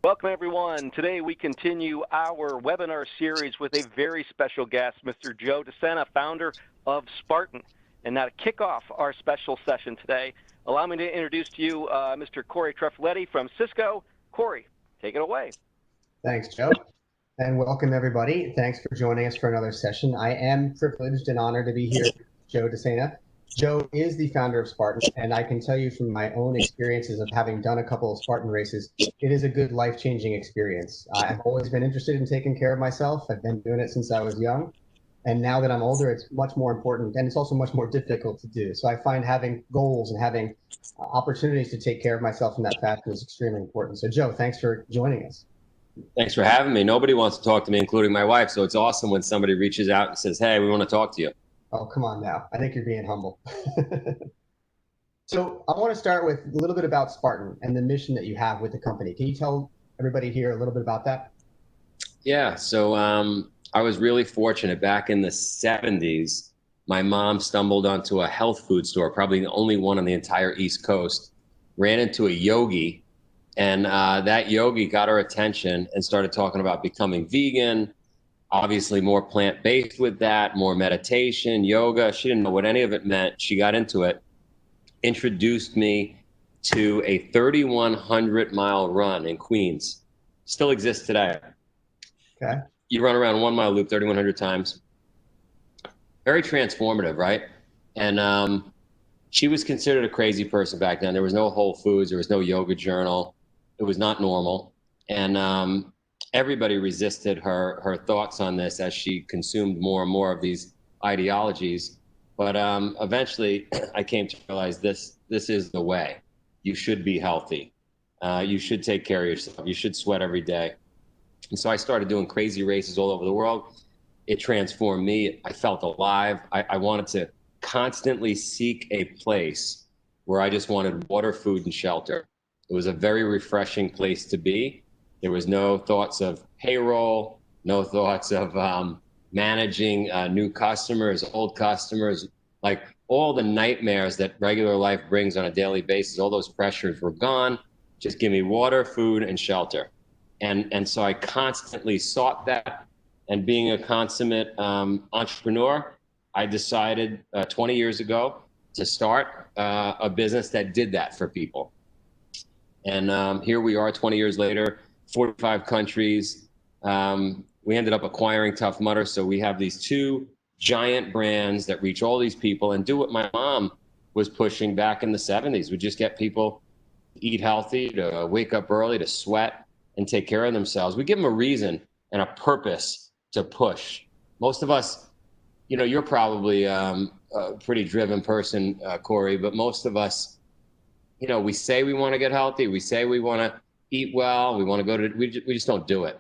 Welcome, everyone. Today we continue our webinar series with a very special guest, Mr. Joe De Sena, founder of Spartan. And now to kick off our special session today, allow me to introduce to you Mr. Cory Treffiletti from Cisco. Cory, take it away. Thanks, Joe. And welcome, everybody. Thanks for joining us for another session. I am privileged and honored to be here with Joe De Sena. Joe is the founder of Spartan, and I can tell you from my own experiences of having done a couple of Spartan races, it is a good life-changing experience. I've always been interested in taking care of myself. I've been doing it since I was young. And now that I'm older, it's much more important, and it's also much more difficult to do. So I find having goals and having opportunities to take care of myself in that fashion is extremely important. So Joe, thanks for joining us. Thanks for having me. Nobody wants to talk to me, including my wife. So it's awesome when somebody reaches out and says, hey, we want to talk to you. Oh, come on now. I think you're being humble. So I want to start with a little bit about Spartan and the mission that you have with the company. Can you tell everybody here a little bit about that? Yeah. So I was really fortunate. Back in the 70s, my mom stumbled onto a health food store, probably the only one on the entire East Coast, ran into a yogi. And that yogi got her attention and started talking about becoming vegan, obviously more plant-based with that, more meditation, yoga. She didn't know what any of it meant. She got into it, introduced me to a 3,100-mile run in Queens. Still exists today. Okay. You run around 1 mile loop 3,100 times. Very transformative, right? And she was considered a crazy person back then. There was no Whole Foods. There was no yoga journal. It was not normal. And everybody resisted her thoughts on this as she consumed more and more of these ideologies. But eventually I came to realize this is the way. You should be healthy. You should take care of yourself. You should sweat every day. And so I started doing crazy races all over the world. It transformed me. I felt alive. I wanted to constantly seek a place where I just wanted water, food, and shelter. It was a very refreshing place to be. There was no thoughts of payroll, no thoughts of managing new customers, old customers, like all the nightmares that regular life brings on a daily basis. All those pressures were gone. Just give me water, food, and shelter. And so I constantly sought that. And being a consummate entrepreneur, I decided 20 years ago to start a business that did that for people. And here we are 20 years later, 45 countries. We ended up acquiring Tough Mudder. So we have these two giant brands that reach all these people and do what my mom was pushing back in the 70s. We just get people to eat healthy, to wake up early, to sweat and take care of themselves. We give them a reason and a purpose to push. Most of us, you know, you're probably a pretty driven person, Cory, but most of us, you know, we say we want to get healthy. We say we want to eat well. We want to go to, we just don't do it.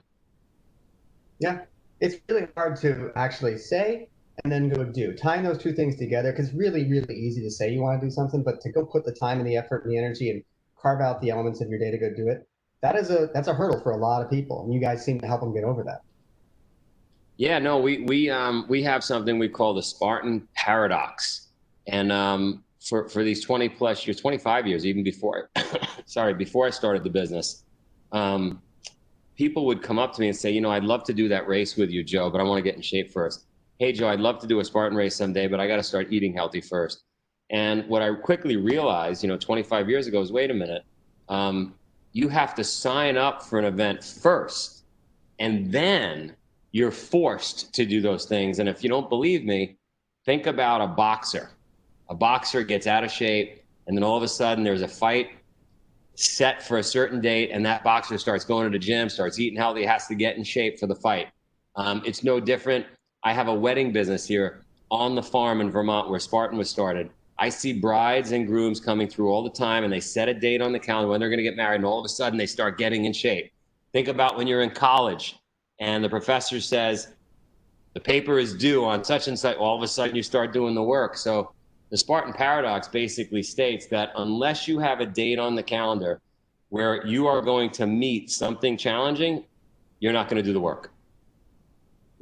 Yeah, it's really hard to actually say and then go do. Tying those two things together, because it's really, really easy to say you want to do something, but to go put the time and the effort and the energy and carve out the elements of your day to go do it, that's a hurdle for a lot of people. And you guys seem to help them get over that. Yeah, no, we have something we call the Spartan Paradox. And for these 20 plus years, 25 years, even before, before I started the business, people would come up to me and say, you know, I'd love to do that race with you, Joe, but I want to get in shape first. Hey, Joe, I'd love to do a Spartan race someday, but I got to start eating healthy first. And what I quickly realized, you know, 25 years ago is, wait a minute, you have to sign up for an event first, and then you're forced to do those things. And if you don't believe me, think about a boxer. A boxer gets out of shape, and then all of a sudden there's a fight set for a certain date, and that boxer starts going to the gym, starts eating healthy, has to get in shape for the fight. It's no different. I have a wedding business here on the farm in Vermont where Spartan was started. I see brides and grooms coming through all the time, and they set a date on the calendar when they're going to get married, and all of a sudden they start getting in shape. Think about when you're in college and the professor says the paper is due on such and such, all of a sudden you start doing the work. So the Spartan Paradox basically states that unless you have a date on the calendar where you are going to meet something challenging, you're not going to do the work.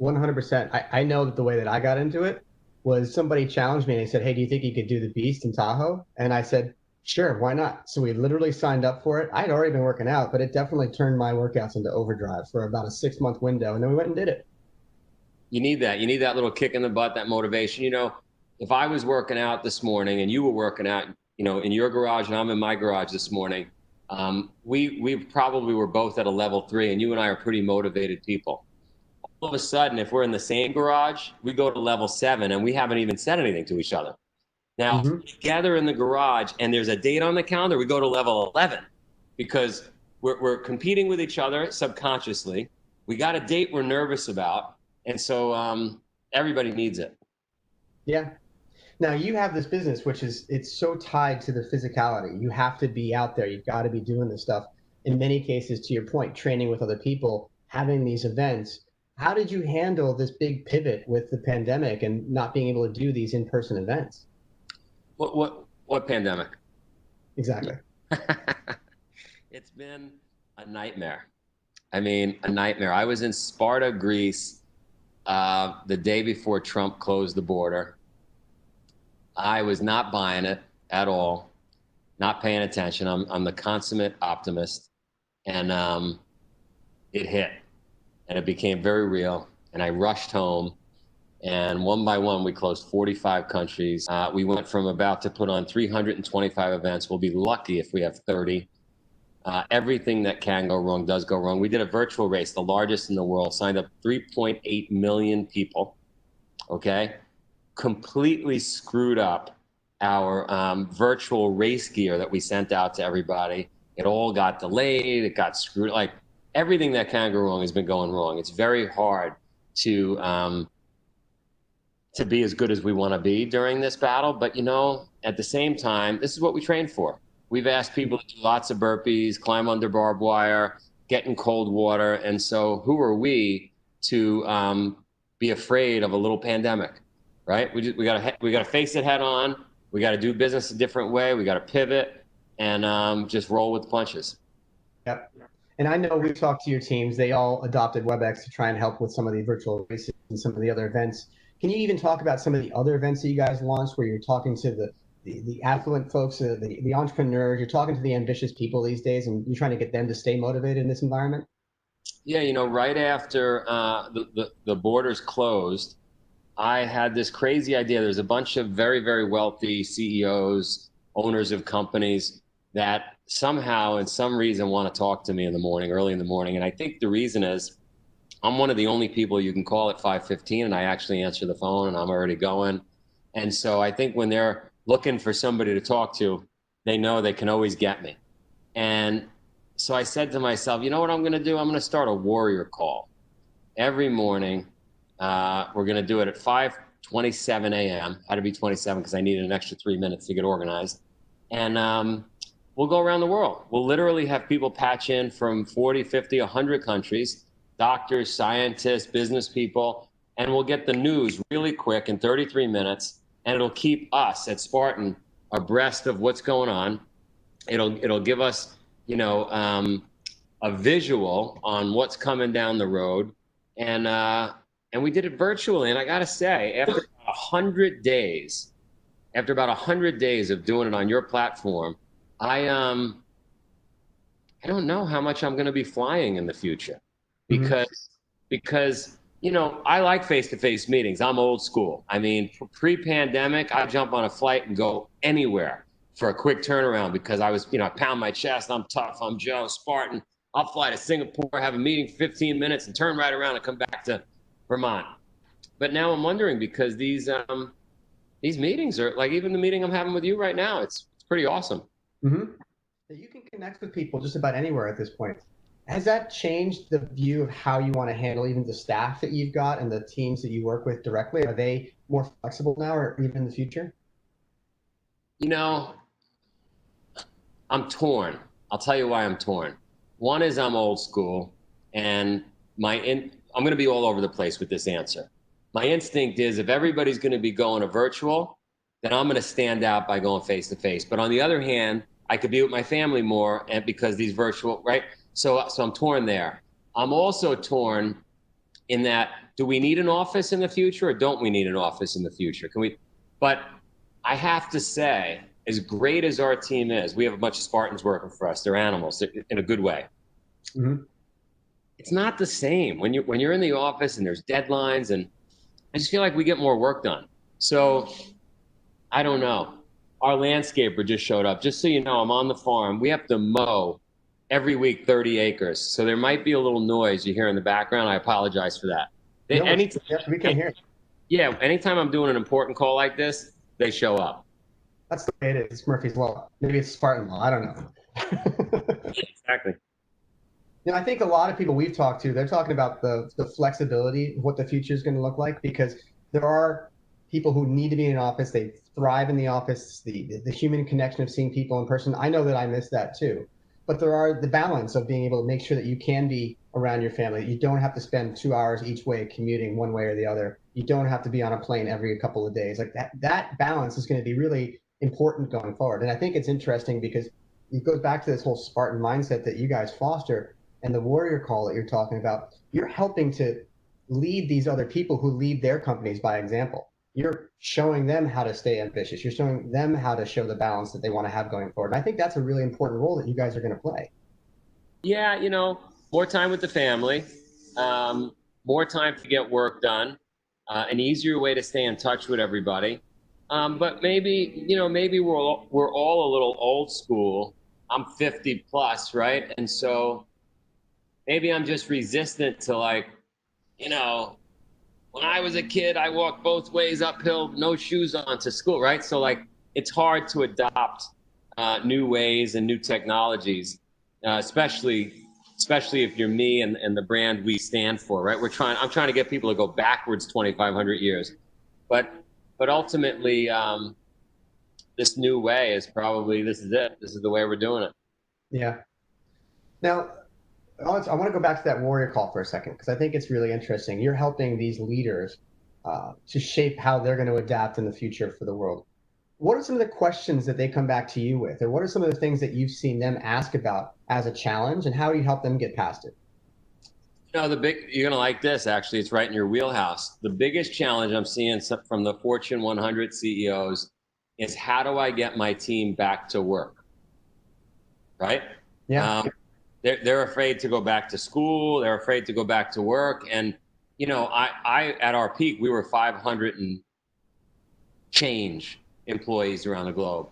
100%. I know that the way that I got into it was somebody challenged me and they said, hey, do you think you could do the Beast in Tahoe? And I said, Sure, why not? So we literally signed up for it. I'd already been working out, but it definitely turned my workouts into overdrive for about a 6-month window. And then we went and did it. You need that. You need that little kick in the butt, that motivation. You know, if I was working out this morning and you were working out, you know, in your garage and I'm in my garage this morning, we probably were both at a level 3, and you and I are pretty motivated people. All of a sudden, if we're in the same garage, we go to level 7 and we haven't even said anything to each other. Now, if we're together in the garage and there's a date on the calendar, we go to level 11 because we're competing with each other subconsciously. We got a date we're nervous about. And so everybody needs it. Yeah. Now you have this business, which is, it's so tied to the physicality. You have to be out there. You've got to be doing this stuff. In many cases, to your point, training with other people, having these events. How did you handle this big pivot with the pandemic and not being able to do these in-person events? What pandemic? Exactly. It's been a nightmare. I mean, a nightmare. I was in Sparta, Greece, the day before Trump closed the border. I was not buying it at all, not paying attention. I'm the consummate optimist, and it hit, and it became very real. And I rushed home, and one by one, we closed 45 countries. We went from about to put on 325 events. We'll be lucky if we have 30. Everything that can go wrong does go wrong. We did a virtual race, the largest in the world, signed up 3.8 million people, okay? Completely screwed up our virtual race gear that we sent out to everybody. It all got delayed, it got screwed, like everything that can go wrong has been going wrong. It's very hard to be as good as we want to be during this battle, but you know, at the same time, this is what we train for. We've asked people to do lots of burpees, climb under barbed wire, get in cold water. And so who are we to be afraid of a little pandemic, right? We gotta face it head on. We gotta do business a different way. We gotta pivot and just roll with the punches. Yep. And I know we've talked to your teams. They all adopted Webex to try and help with some of the virtual races and some of the other events. Can you even talk about some of the other events that you guys launched where you're talking to the affluent folks, the entrepreneurs, you're talking to the ambitious people these days, and you're trying to get them to stay motivated in this environment? Yeah, you know, right after the borders closed, I had this crazy idea. There's a bunch of very, very wealthy CEOs, owners of companies that somehow, in some reason, want to talk to me in the morning, early in the morning. And I think the reason is I'm one of the only people you can call at 5:15, and I actually answer the phone, and I'm already going. And so I think when they're looking for somebody to talk to, they know they can always get me. And so I said to myself, you know what I'm going to do? I'm going to start a warrior call every morning. We're going to do it at 5:27 a.m. Had to be 27 because I needed an extra 3 minutes to get organized. And we'll go around the world. We'll literally have people patch in from 40, 50, 100 countries, doctors, scientists, business people, and we'll get the news really quick in 33 minutes. And it'll keep us at Spartan abreast of what's going on. It'll give us, you know, a visual on what's coming down the road. And we did it virtually. And I got to say, after about 100 days of doing it on your platform, I don't know how much I'm going to be flying in the future because you know, I like face-to-face meetings. I'm old school. I mean, pre-pandemic, I'd jump on a flight and go anywhere for a quick turnaround because I was, you know, I pound my chest. I'm tough. I'm Joe, Spartan. I'll fly to Singapore, have a meeting for 15 minutes and turn right around and come back to Vermont. But now I'm wondering because these meetings are like, even the meeting I'm having with you right now, it's pretty awesome. Mm-hmm. You can connect with people just about anywhere at this point. Has that changed the view of how you want to handle even the staff that you've got and the teams that you work with directly? Are they more flexible now or even in the future? You know, I'm torn. I'll tell you why I'm torn. One is I'm old school, and I'm going to be all over the place with this answer. My instinct is if everybody's going to be going to virtual, then I'm going to stand out by going face-to-face. But on the other hand, I could be with my family more and because these virtual, right? So I'm torn there. I'm also torn in that, do we need an office in the future or don't we need an office in the future? But I have to say, as great as our team is, we have a bunch of Spartans working for us. They're animals in a good way. Mm-hmm. It's not the same when you're in the office and there's deadlines, and I just feel like we get more work done. So I don't know. Our landscaper just showed up. Just so you know, I'm on the farm. We have to mow every week 30 acres. So there might be a little noise you hear in the background. I apologize for that. No, we can hear it. Yeah, anytime I'm doing an important call like this, they show up. That's the way it is. It's Murphy's Law. Maybe it's Spartan Law. I don't know. Exactly. You know, I think a lot of people we've talked to, they're talking about the flexibility of what the future is going to look like, because there are people who need to be in office. They thrive in the office, the human connection of seeing people in person. I know that I miss that too. But there are the balance of being able to make sure that you can be around your family. You don't have to spend 2 hours each way commuting one way or the other. You don't have to be on a plane every couple of days. Like that balance is going to be really important going forward. And I think it's interesting because it goes back to this whole Spartan mindset that you guys foster and the warrior call that you're talking about. You're helping to lead these other people who lead their companies by example. You're showing them how to stay ambitious. You're showing them how to show the balance that they want to have going forward. And I think that's a really important role that you guys are going to play. Yeah, you know, more time with the family, more time to get work done, an easier way to stay in touch with everybody. But maybe, you know, maybe we're all a little old school. I'm 50 plus, right? And so maybe I'm just resistant to, like, you know, when I was a kid, I walked both ways uphill, no shoes on to school, right? So like, it's hard to adopt new ways and new technologies, especially if you're me and the brand we stand for, right? I'm trying to get people to go backwards 2,500 years, but ultimately, this new way is probably, this is it. This is the way we're doing it. Yeah. Now, I want to go back to that warrior call for a second, because I think it's really interesting. You're helping these leaders to shape how they're going to adapt in the future for the world. What are some of the questions that they come back to you with? Or what are some of the things that you've seen them ask about as a challenge, and how do you help them get past it? You know, you're going to like this, actually. It's right in your wheelhouse. The biggest challenge I'm seeing from the Fortune 100 CEOs is, how do I get my team back to work? Right? Yeah. They're afraid to go back to school. They're afraid to go back to work. And, you know, I at our peak, we were 500 and change employees around the globe.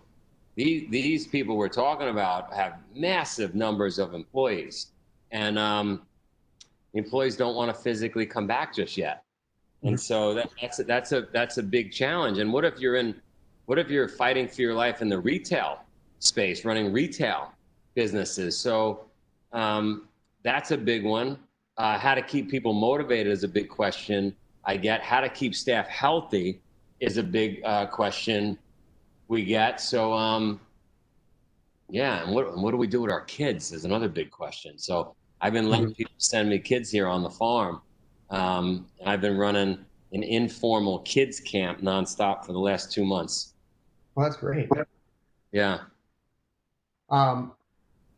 These people we're talking about have massive numbers of employees, and employees don't want to physically come back just yet. And so that's a big challenge. And what if you're fighting for your life in the retail space, running retail businesses? So that's a big one. How to keep people motivated is a big question. I get how to keep staff healthy is a big question we get. So yeah, and what do we do with our kids is another big question. So I've been letting people send me kids here on the farm. And I've been running an informal kids camp nonstop for the last 2 months. Well, that's great. Yeah.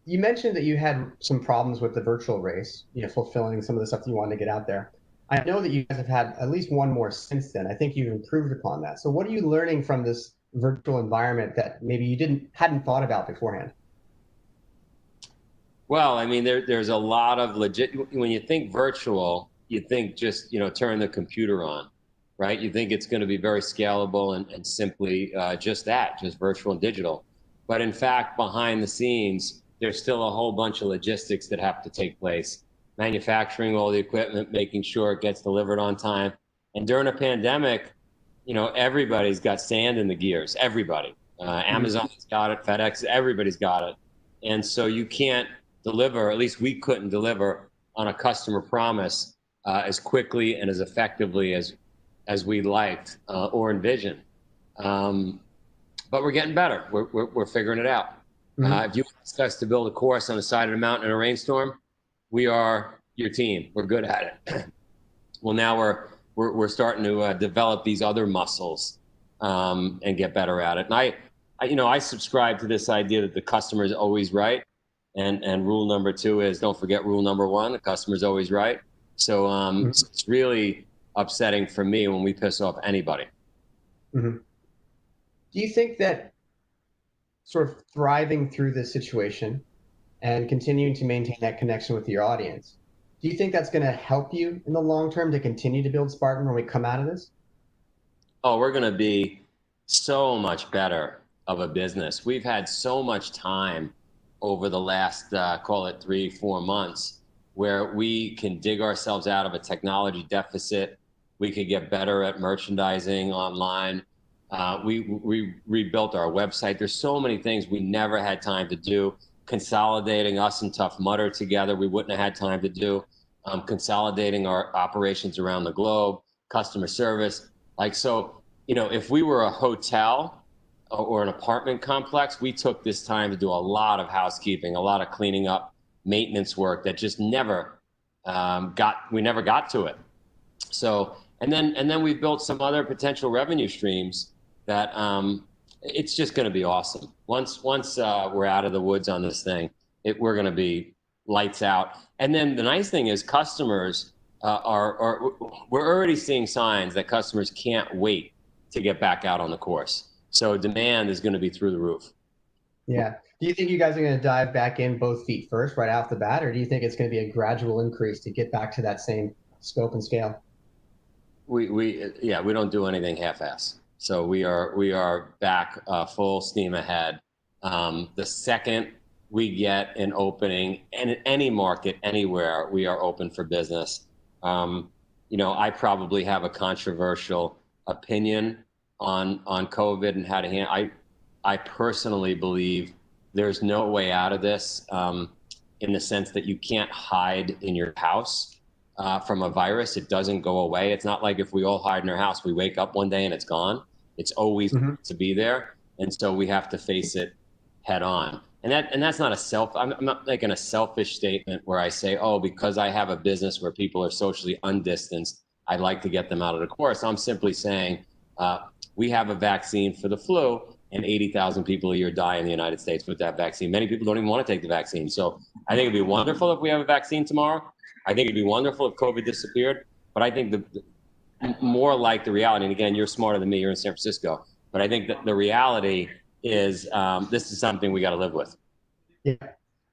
You mentioned that you had some problems with the virtual race, you know, fulfilling some of the stuff you wanted to get out there. I know that you guys have had at least one more since then. I think you've improved upon that. So what are you learning from this virtual environment that maybe you hadn't thought about beforehand? Well, I mean, there's a lot of legit, when you think virtual, you think just, you know, turn the computer on, right? You think it's going to be very scalable and simply just virtual and digital. But in fact, behind the scenes, there's still a whole bunch of logistics that have to take place. Manufacturing all the equipment, making sure it gets delivered on time. And during a pandemic, you know, everybody's got sand in the gears, everybody. Amazon's got it, FedEx, everybody's got it. And so you can't deliver, at least we couldn't deliver on a customer promise as quickly and as effectively as we liked or envisioned. But we're getting better. We're figuring it out. If you ask us to build a course on the side of the mountain in a rainstorm, we are your team. We're good at it. Well, now we're starting to develop these other muscles and get better at it. And I subscribe to this idea that the customer is always right. And rule number 2 is, don't forget rule number 1, the customer is always right. So it's really upsetting for me when we piss off anybody. Do you think that sort of thriving through this situation and continuing to maintain that connection with your audience. Do you think that's going to help you in the long term to continue to build Spartan when we come out of this? Oh, we're going to be so much better of a business. We've had so much time over the last, call it 3-4 months, where we can dig ourselves out of a technology deficit. We could get better at merchandising online. We rebuilt our website. There's so many things we never had time to do. Consolidating us and Tough Mudder together, we wouldn't have had time to do. Consolidating our operations around the globe, customer service. Like, so, you know, if we were a hotel or an apartment complex, we took this time to do a lot of housekeeping, a lot of cleaning up, maintenance work that just never we never got to it. So, and then we built some other potential revenue streams that it's just going to be awesome. Once we're out of the woods on this thing, we're going to be lights out. And then the nice thing is customers we're already seeing signs that customers can't wait to get back out on the course. So demand is going to be through the roof. Yeah. Do you think you guys are going to dive back in both feet first right off the bat, or do you think it's going to be a gradual increase to get back to that same scope and scale? We don't do anything half-ass. So we are back full steam ahead. The second we get an opening in any market, anywhere, we are open for business. You know, I probably have a controversial opinion on COVID and how to handle. I personally believe there's no way out of this, in the sense that you can't hide in your house from a virus. It doesn't go away. It's not like if we all hide in our house, we wake up one day and it's gone. It's always to be there, and so we have to face it head on. And that's not I'm not making a selfish statement where I say, oh, because I have a business where people are socially undistanced, I'd like to get them out of the course. I'm simply saying we have a vaccine for the flu, and 80,000 people a year die in the United States with that vaccine. Many people don't even want to take the vaccine. So I think it'd be wonderful if we have a vaccine tomorrow. I think it'd be wonderful if COVID disappeared. But I think the more like the reality, and again, you're smarter than me, you're in San Francisco, but I think that the reality is this is something we got to live with. Yeah,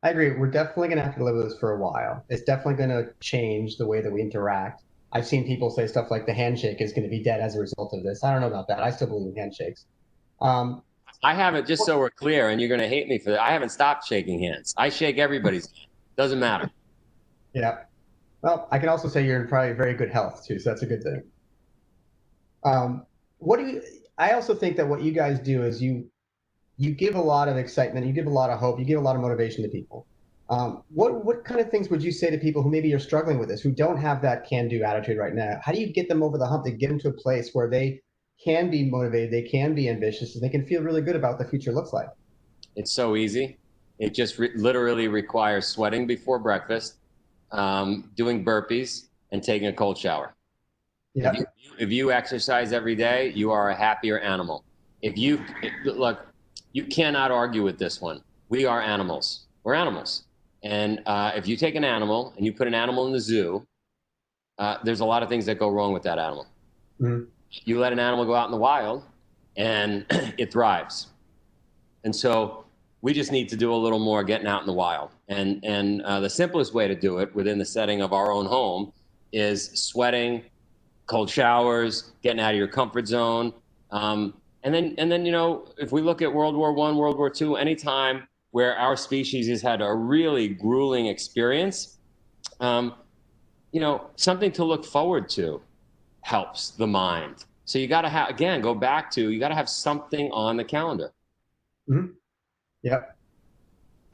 I agree. We're definitely going to have to live with this for a while. It's definitely going to change the way that we interact. I've seen people say stuff like the handshake is going to be dead as a result of this. I don't know about that. I still believe in handshakes. I haven't, just so we're clear, and you're going to hate me for that, I haven't stopped shaking hands. I shake everybody's hand. Doesn't matter. Yeah. Well, I can also say you're in probably very good health too, so that's a good thing. I also think that what you guys do is you give a lot of excitement, you give a lot of hope, you give a lot of motivation to people. What kind of things would you say to people who maybe are struggling with this, who don't have that can-do attitude right now? How do you get them over the hump to get them to a place where they can be motivated, they can be ambitious, and they can feel really good about what the future looks like? It's so easy. It just literally requires sweating before breakfast, doing burpees, and taking a cold shower. Yeah. If you exercise every day, you are a happier animal. Look, you cannot argue with this one. We are animals. We're animals. And if you take an animal and you put an animal in the zoo, there's a lot of things that go wrong with that animal. Mm-hmm. You let an animal go out in the wild and it thrives. And so we just need to do a little more getting out in the wild. And the simplest way to do it within the setting of our own home is sweating, cold showers, getting out of your comfort zone. And then, you know, if we look at World War I, World War II, anytime where our species has had a really grueling experience, you know, something to look forward to helps the mind. So you got to have, again, go back to, you got to have something on the calendar. Mm-hmm. Yep.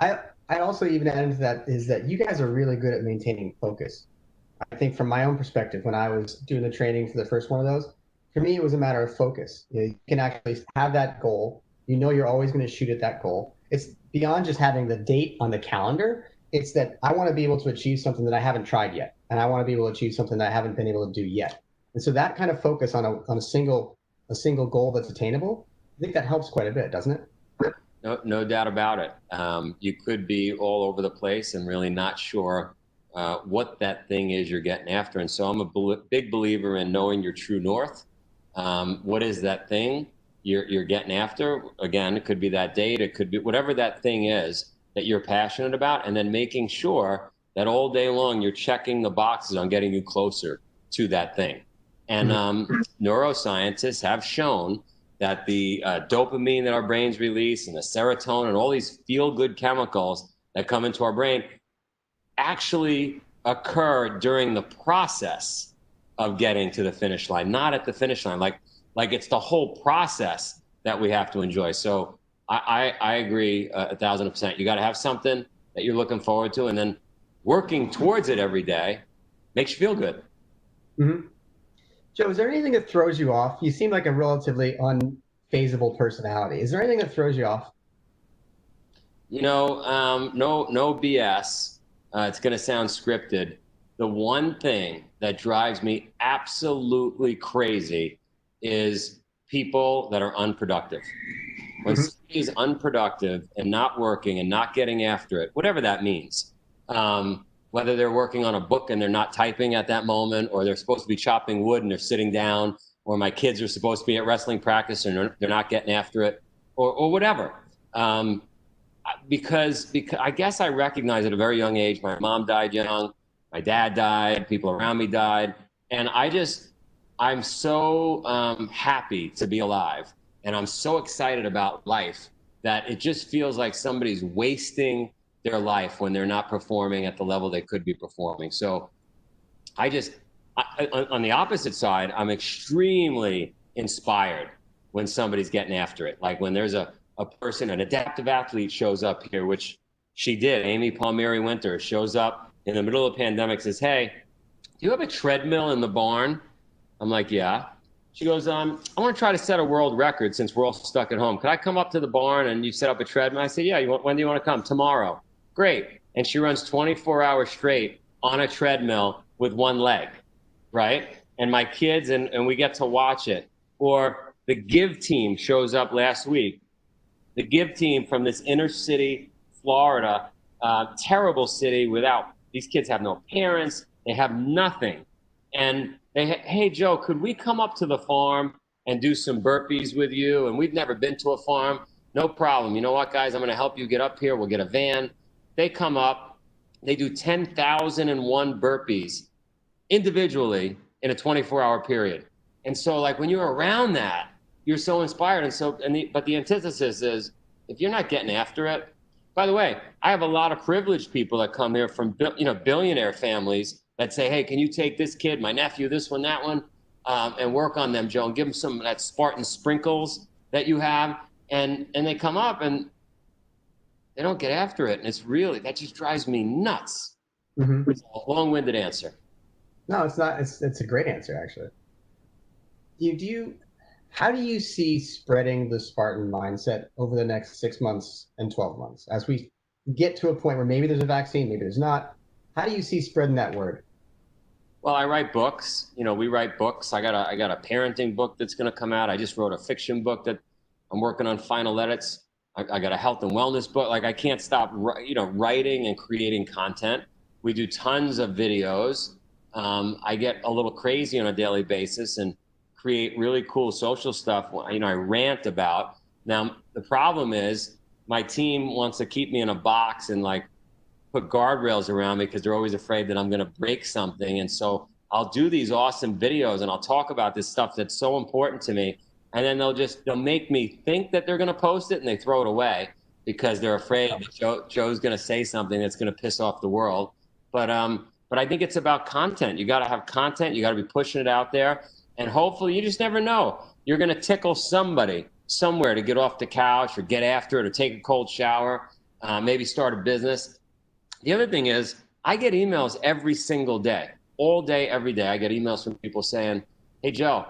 I also even add into that is that you guys are really good at maintaining focus. I think from my own perspective, when I was doing the training for the first one of those, for me, it was a matter of focus. You can actually have that goal. You know you're always going to shoot at that goal. It's beyond just having the date on the calendar. It's that I want to be able to achieve something that I haven't tried yet. And I want to be able to achieve something that I haven't been able to do yet. And so that kind of focus on a single goal that's attainable, I think that helps quite a bit, doesn't it? No doubt about it. You could be all over the place and really not sure what that thing is you're getting after. And so I'm a big believer in knowing your true north. What is that thing? you're getting after. Again, it could be that date, it could be whatever that thing is that you're passionate about, and then making sure that all day long you're checking the boxes on getting you closer to that thing. And neuroscientists have shown that the dopamine that our brains release and the serotonin and all these feel-good chemicals that come into our brain actually occur during the process of getting to the finish line, not at the finish line. Like it's the whole process that we have to enjoy. So I agree 1,000%. You got to have something that you're looking forward to, and then working towards it every day makes you feel good. Mm-hmm. Joe, is there anything that throws you off? You seem like a relatively unfazable personality. Is there anything that throws you off? No BS. It's going to sound scripted. The one thing that drives me absolutely crazy is people that are unproductive. When somebody is unproductive and not working and not getting after it, whatever that means, whether they're working on a book and they're not typing at that moment, or they're supposed to be chopping wood and they're sitting down, or my kids are supposed to be at wrestling practice and they're not getting after it, or whatever. Because I guess I recognize at a very young age, my mom died young, my dad died, people around me died, and I'm so happy to be alive, and I'm so excited about life that it just feels like somebody's wasting their life when they're not performing at the level they could be performing. So on the opposite side, I'm extremely inspired when somebody's getting after it. Like when there's a person, an adaptive athlete shows up here, which she did, Amy Palmieri Winter, shows up in the middle of the pandemic, says, "Hey, do you have a treadmill in the barn?" I'm like, "Yeah." She goes, I want to try to set a world record since we're all stuck at home. Could I come up to the barn and you set up a treadmill? I said, "Yeah, when do you want to come?" "Tomorrow." "Great." And she runs 24 hours straight on a treadmill with one leg, right? And my kids, and we get to watch it. Or the Give team shows up last week. The Give team from this inner city, Florida, terrible city these kids have no parents, they have nothing. And "Hey, Joe, could we come up to the farm and do some burpees with you? And we've never been to a farm." "No problem. You know what, guys, I'm going to help you get up here. We'll get a van." They come up, they do 10,001 burpees individually in a 24-hour period. And so like when you're around that, you're so inspired. But the antithesis is if you're not getting after it. By the way, I have a lot of privileged people that come here from billionaire families that say, "Hey, can you take this kid, my nephew, this one, that one, and work on them, Joe, and give them some of that Spartan sprinkles that you have." And they come up and they don't get after it. And that just drives me nuts. Mm-hmm. It's a long-winded answer. No, it's not. It's a great answer, actually. How do you see spreading the Spartan mindset over the next 6 months and 12 months as we get to a point where maybe there's a vaccine, maybe there's not? How do you see spreading that word? Well, I write books. We write books. I got a parenting book that's going to come out. I just wrote a fiction book that I'm working on final edits. I got a health and wellness book. Like I can't stop, writing and creating content. We do tons of videos. I get a little crazy on a daily basis and create really cool social stuff. I rant about. Now, the problem is my team wants to keep me in a box and like put guardrails around me because they're always afraid that I'm going to break something. And so I'll do these awesome videos and I'll talk about this stuff that's so important to me. And then they'll make me think that they're going to post it and they throw it away because they're afraid that Joe's going to say something that's going to piss off the world. But I think it's about content. You got to have content. You got to be pushing it out there. And hopefully, you just never know. You're going to tickle somebody somewhere to get off the couch or get after it or take a cold shower, maybe start a business. The other thing is I get emails every single day, all day, every day. I get emails from people saying, "Hey, Joe,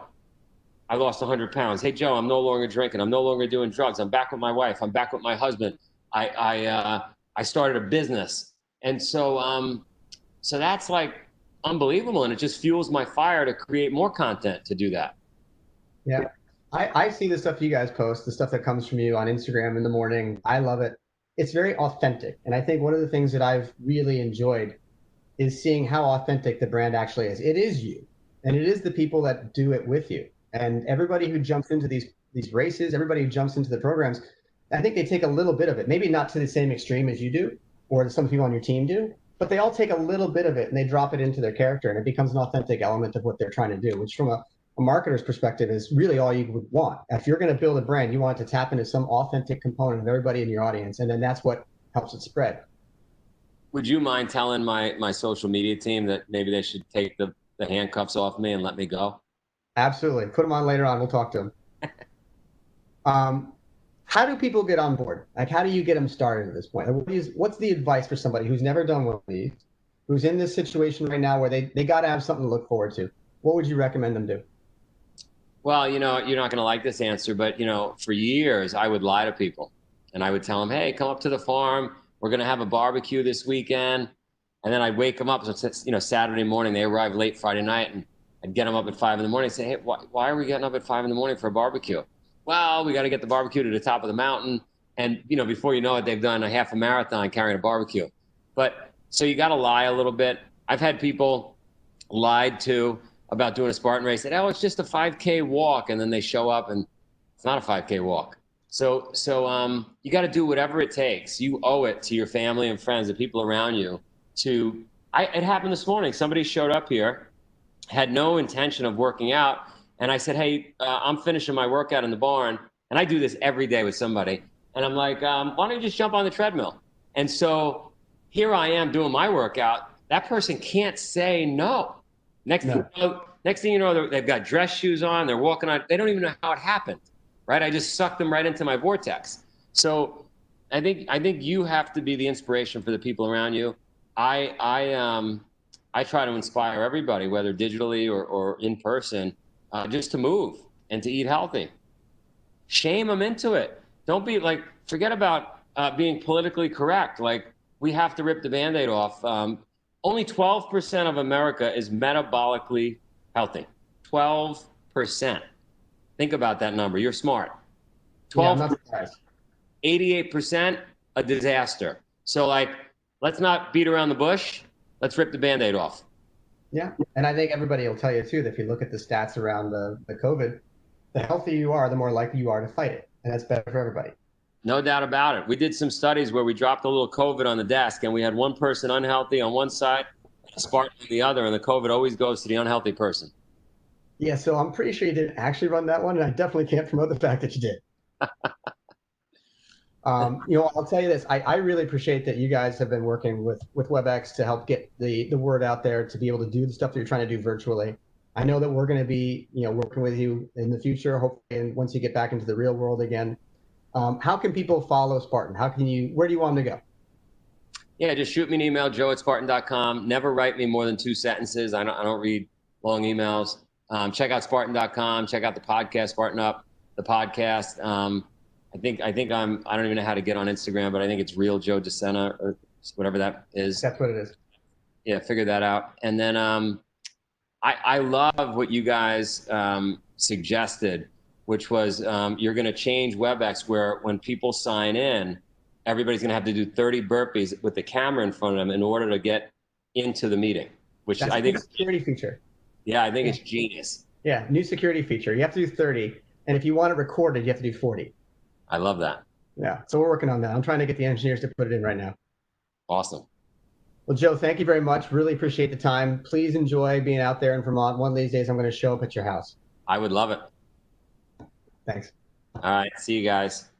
I lost 100 pounds. Hey, Joe, I'm no longer drinking. I'm no longer doing drugs. I'm back with my wife. I'm back with my husband. I started a business." And so that's like unbelievable. And it just fuels my fire to create more content to do that. Yeah. I see the stuff you guys post, the stuff that comes from you on Instagram in the morning. I love it. It's very authentic. And I think one of the things that I've really enjoyed is seeing how authentic the brand actually is. It is you, and it is the people that do it with you. And everybody who jumps into these these races, everybody who jumps into the programs, I think they take a little bit of it, maybe not to the same extreme as you do, or some people on your team do, but they all take a little bit of it and they drop it into their character, and it becomes an authentic element of what they're trying to do, which from a marketer's perspective is really all you would want. If you're going to build a brand, you want it to tap into some authentic component of everybody in your audience, and then that's what helps it spread. Would you mind telling my social media team that maybe they should take the handcuffs off me and let me go? Absolutely. Put them on later on. We'll talk to them. How do people get on board? Like, how do you get them started at this point? What's the advice for somebody who's never done one of these, who's in this situation right now where they got to have something to look forward to? What would you recommend them do? Well, you're not going to like this answer, but, for years I would lie to people and I would tell them, hey, come up to the farm. We're going to have a barbecue this weekend. And then I'd wake them up. So it's, Saturday morning, they arrive late Friday night, and I'd get them up at 5 in the morning and say, hey, why are we getting up at 5 in the morning for a barbecue? Well, we got to get the barbecue to the top of the mountain. And, before you know it, they've done a half a marathon carrying a barbecue. But so you got to lie a little bit. I've had people lied to about doing a Spartan race. Said, oh, it's just a 5K walk. And then they show up and it's not a 5K walk. So you got to do whatever it takes. You owe it to your family and friends, the people around you it happened this morning. Somebody showed up here, had no intention of working out. And I said, hey, I'm finishing my workout in the barn. And I do this every day with somebody. And I'm like, why don't you just jump on the treadmill? And so here I am doing my workout. That person can't say no. Next thing you know, they've got dress shoes on. They're walking on. They don't even know how it happened, right? I just sucked them right into my vortex. So I think you have to be the inspiration for the people around you. I try to inspire everybody, whether digitally or in person, just to move and to eat healthy. Shame them into it. Don't be like, forget about being politically correct. Like, we have to rip the Band-Aid off. Only 12% of America is metabolically healthy. 12%. Think about that number. You're smart. 12%. Yeah, 88%, a disaster. So, let's not beat around the bush. Let's rip the Band-Aid off. Yeah, and I think everybody will tell you, too, that if you look at the stats around the COVID, the healthier you are, the more likely you are to fight it. And that's better for everybody. No doubt about it. We did some studies where we dropped a little COVID on the desk, and we had one person unhealthy on one side, a Spartan on the other, and the COVID always goes to the unhealthy person. Yeah, so I'm pretty sure you didn't actually run that one, and I definitely can't promote the fact that you did. I'll tell you this. I really appreciate that you guys have been working with Webex to help get the word out there, to be able to do the stuff that you're trying to do virtually. I know that we're going to be, working with you in the future, hopefully, and once you get back into the real world again. How can people follow Spartan? Where do you want them to go? Yeah, just shoot me an email, joe@spartan.com. Never write me more than 2 sentences. I don't read long emails. Check out Spartan.com. Check out the podcast, Spartan Up, the podcast. I think I don't even know how to get on Instagram, but I think it's real Joe De Sena or whatever that is. That's what it is. Yeah, figure that out. And then I love what you guys suggested, which was you're going to change Webex where when people sign in, everybody's going to have to do 30 burpees with the camera in front of them in order to get into the meeting, which I think is a security feature. Yeah, I think it's genius. Yeah, new security feature. You have to do 30, and if you want it recorded, you have to do 40. I love that. Yeah, so we're working on that. I'm trying to get the engineers to put it in right now. Awesome. Well, Joe, thank you very much. Really appreciate the time. Please enjoy being out there in Vermont. One of these days, I'm going to show up at your house. I would love it. Thanks. All right. See you guys.